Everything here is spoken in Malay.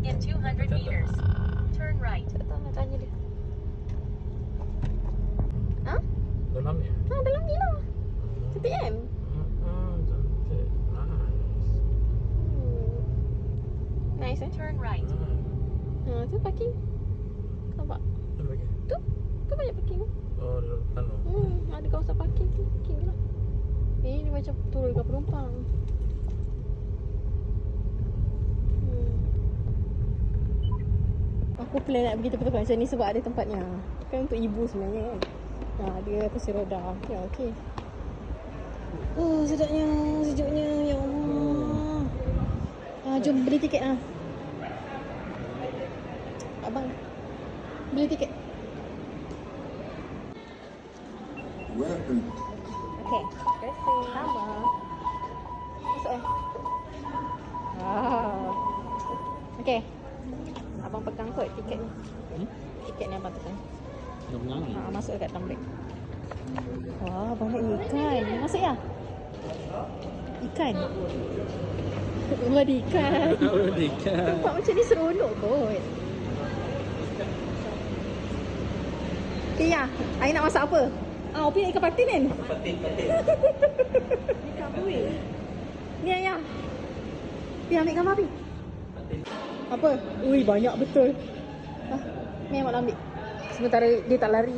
In 200 meters, turn right. Tak tahu nak tanya dia. Ha? Dalam ni? Ha, dalam ni lah. TPM. Cantik. Nice eh? Turn right. Ha, tu parking. Nampak? Ada lagi? Tu. Tu banyak parking tu. Oh, di depan tu. Ada kawasan parking tu. Parking lah. Ni macam turunkan penumpang. Aku plan nak pergi tempat-tempat macam ni sebab ada tempatnya. Kan untuk ibu sebenarnya kan. Dia kursi roda. Ya, okey. Oh, sedapnya, sejuknya. Ya Allah. Jom beli tiket lah. Abang, beli tiket. Okey. Sama. Masuk eh. Okey. Abang pegang kot tiket ni. Tiket ni abang pegang. Dah menang ni? Masuk dekat tumbler. Wah, banyak ikan. Masuk ya? Ikan. Oh, ada ikan. Oh, ikan. Tempat macam ni seronok kot. Okay, ya. Air nak masak apa? Opi ikan patin kan? Patin. Ikan buih. Ni ayah. Pi ambil gambar Pi. Apa? Ui, banyak betul. Ni yang nak ambil. Sementara dia tak lari.